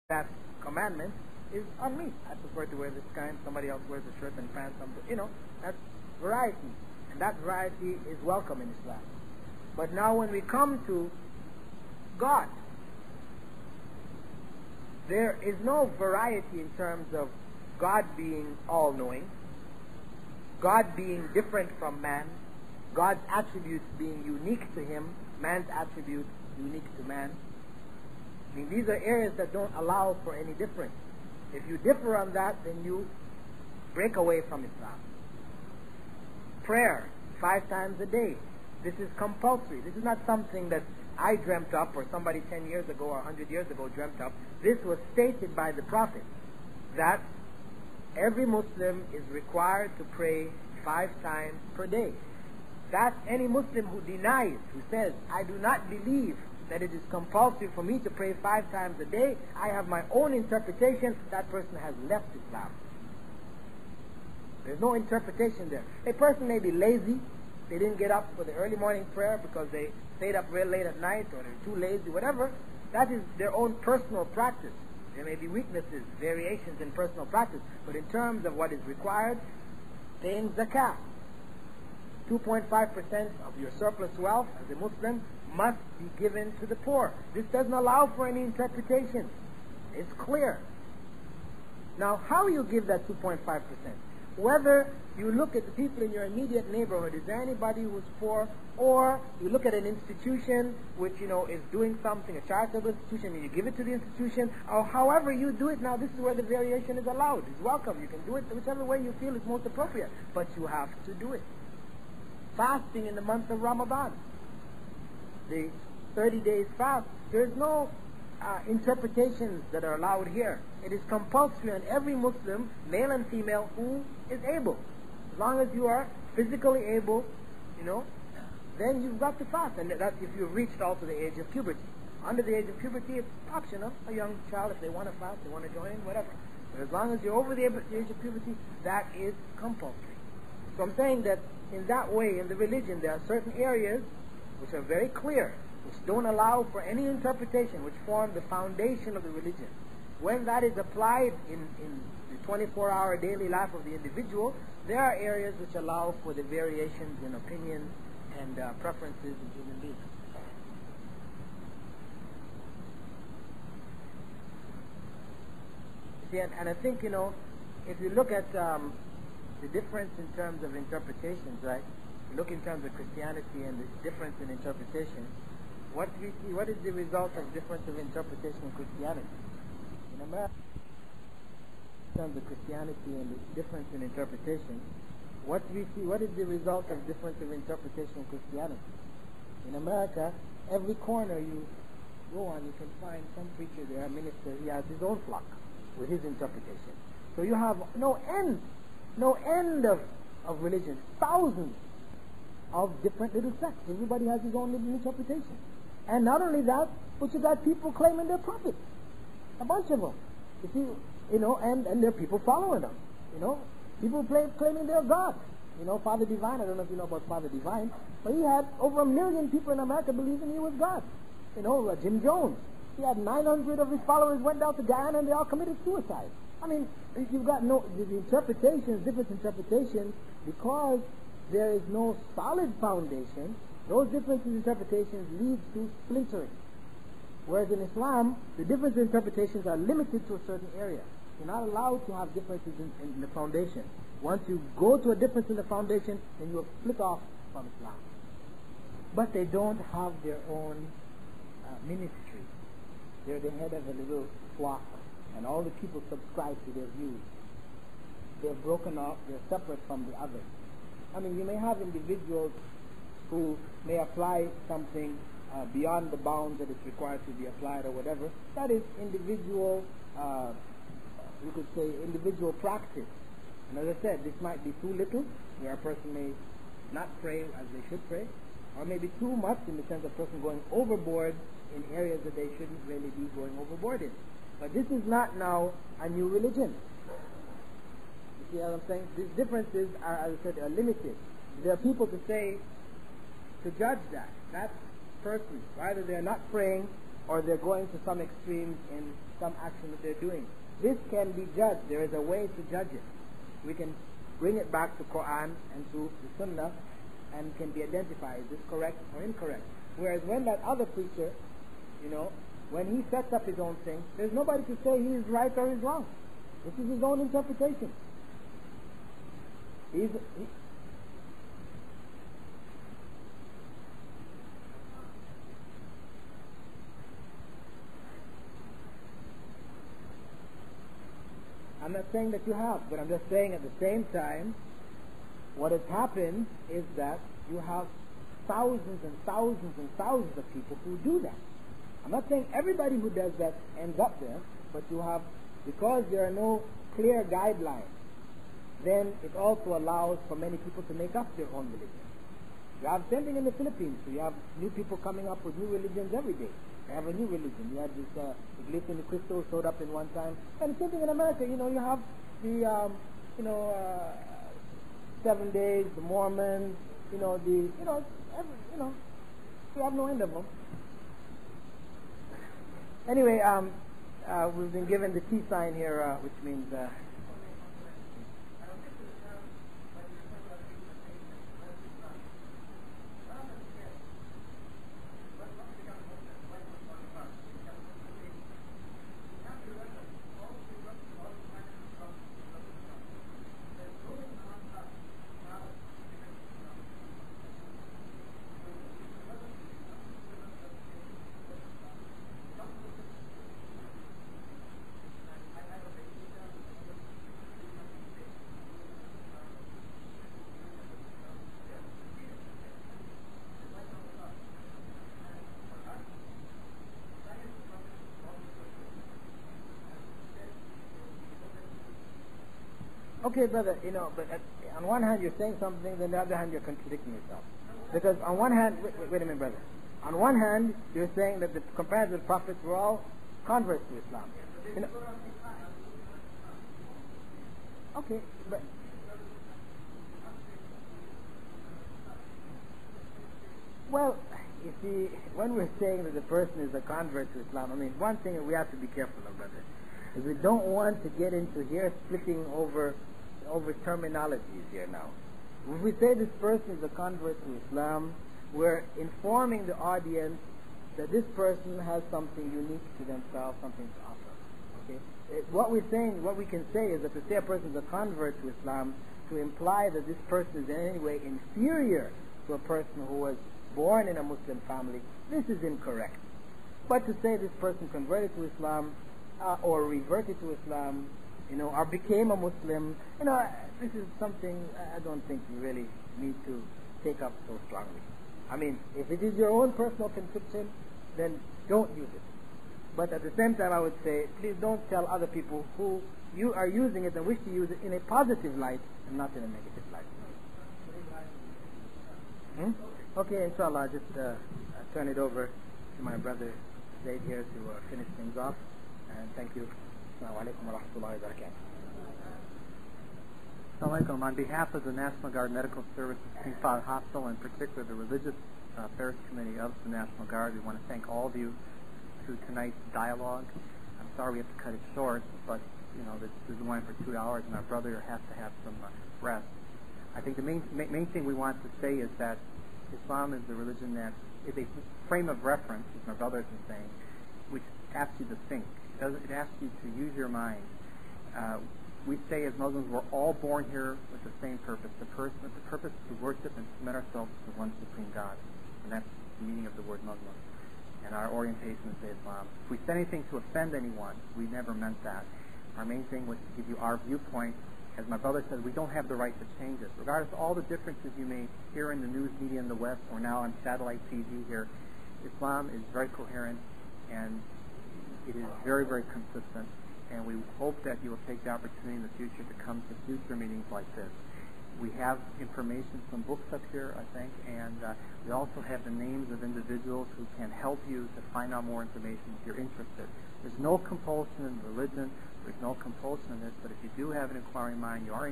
that commandment is on me. I prefer to wear this kind, somebody else wears a shirt and pants, that's variety. And that variety is welcome in Islam. But now when we come to God, there is no variety in terms of God being all-knowing, God being different from man, God's attributes being unique to him, man's attributes unique to man. I mean, these are areas that don't allow for any difference. If you differ on that, then you break away from Islam. Prayer 5 times a day. This is compulsory. This is not something that I dreamt up or somebody 10 years ago or 100 years ago dreamt up. This was stated by the Prophet that every Muslim is required to pray 5 times per day. That any Muslim who denies, who says, I do not believe that it is compulsory for me to pray 5 times a day, I have my own interpretation, that person has left Islam. There's no interpretation there. A person may be lazy, they didn't get up for the early morning prayer because they stayed up real late at night, or they're too lazy, whatever. That is their own personal practice. There may be weaknesses, variations in personal practice, but in terms of what is required, paying zakah, 2.5% of your surplus wealth as a Muslim must be given to the poor. This doesn't allow for any interpretation. It's clear. Now, how you give that 2.5%? Whether you look at the people in your immediate neighborhood, is there anybody who's poor, or you look at an institution which, is doing something, a charitable institution, and you give it to the institution, or however you do it. Now, this is where the variation is allowed. It's welcome. You can do it whichever way you feel is most appropriate, but you have to do it. Fasting in the month of Ramadan, the 30 days fast, there's no interpretations that are allowed here. It is compulsory on every Muslim, male and female, who is able. As long as you are physically able, then you've got to fast. And that's if you've reached also the age of puberty. Under the age of puberty, it's optional. A young child, if they want to fast, they want to join in, whatever. But as long as you're over the age of puberty, that is compulsory. So I'm saying that in that way, in the religion, there are certain areas which are very clear, which don't allow for any interpretation, which form the foundation of the religion. When that is applied in the 24-hour daily life of the individual, there are areas which allow for the variations in opinions and preferences in human beings. See, and I think, if you look at the difference in terms of interpretations, right? Look in terms of Christianity and the difference in interpretation. What do we see? What is the result of difference of interpretation in Christianity? In America, in terms of Christianity and the difference in interpretation, what do we see? What is the result of difference of interpretation in Christianity? In America, every corner you go on, you can find some preacher there, a minister, he has his own flock with his interpretation. So you have no end of religion, thousands of different little sects. Everybody has his own little interpretation. And not only that, but you got people claiming they're prophets. A bunch of them. You see, and there are people following them. People claiming they're God. Father Divine, I don't know if you know about Father Divine, but he had over 1 million people in America believing he was God. Jim Jones, he had 900 of his followers went down to Guyana and they all committed suicide. I mean, you've got the interpretations, different interpretations, because there is no solid foundation. Those differences in interpretations lead to splintering. Whereas in Islam, the different interpretations are limited to a certain area. You're not allowed to have differences in the foundation. Once you go to a difference in the foundation, then you will split off from Islam. But they don't have their own ministry. They're the head of a little flock, and all the people subscribe to their views. They're broken off, they're separate from the others. I mean, you may have individuals who may apply something beyond the bounds that is required to be applied or whatever. That is individual, you could say, individual practice. And as I said, this might be too little, where a person may not pray as they should pray, or maybe too much in the sense of a person going overboard in areas that they shouldn't really be going overboard in. But this is not now a new religion. You see what I'm saying? These differences are, as I said, are limited. There are people to say, to judge that person, whether they're not praying or they're going to some extremes in some action that they're doing. This can be judged. There is a way to judge it. We can bring it back to Quran and to the Sunnah and can be identified. Is this correct or incorrect? Whereas when that other preacher, when he sets up his own thing, there's nobody to say he is right or he's wrong. This is his own interpretation. I'm not saying that you have, but I'm just saying at the same time, what has happened is that you have thousands and thousands and thousands of people who do that. I'm not saying everybody who does that ends up there, but you have, because there are no clear guidelines, then it also allows for many people to make up their own religion. You have same thing in the Philippines. So you have new people coming up with new religions every day. They have a new religion. You had this Iglesia Ni Cristo showed up in one time, and the same thing in America. You have the 7 days, the Mormons. You have no end of them. Anyway, we've been given the T sign here, which means. Okay, brother, but on one hand you're saying something, then on the other hand you're contradicting yourself. Because on one hand, wait a minute, brother. On one hand, you're saying that the companions of the prophets were all converts to Islam. Okay, but well, you see, when we're saying that the person is a convert to Islam, one thing that we have to be careful of, brother, is we don't want to get into here splitting over terminologies here now. When we say this person is a convert to Islam, we're informing the audience that this person has something unique to themselves, something to offer. Okay? What we can say is that to say a person is a convert to Islam, to imply that this person is in any way inferior to a person who was born in a Muslim family, this is incorrect. But to say this person converted to Islam, or reverted to Islam, or became a Muslim, this is something I don't think you really need to take up so strongly. If it is your own personal conviction, then don't use it. But at the same time, I would say, please don't tell other people who you are using it and wish to use it in a positive light and not in a negative light. Okay, inshallah, I'll just turn it over to my brother Zaid here to finish things off. And thank you. Assalamu alaikum wa rahmatullahi wa barakatuh. Assalamu alaikum. On behalf of the National Guard Medical Services King Fahd Hospital, in particular the Religious Affairs Committee of the National Guard, we want to thank all of you through tonight's dialogue. I'm sorry we have to cut it short, but this is going for 2 hours, and our brother has to have some rest. I think the main thing we want to say is that Islam is the religion that is a frame of reference, as my brother has been saying, which asks you to think. It asks you to use your mind. We say as Muslims we're all born here with the same purpose. The purpose is to worship and submit ourselves to one supreme God. And that's the meaning of the word Muslim. And our orientation is to Islam. If we said anything to offend anyone, we never meant that. Our main thing was to give you our viewpoint. As my brother said, we don't have the right to change it. Regardless of all the differences you may hear in the news media in the West or now on satellite TV here, Islam is very coherent and it is very, very consistent, and we hope that you will take the opportunity in the future to come to future meetings like this. We have information from books up here, I think, and we also have the names of individuals who can help you to find out more information if you're interested. There's no compulsion in religion, there's no compulsion in this, but if you do have an inquiring mind, you are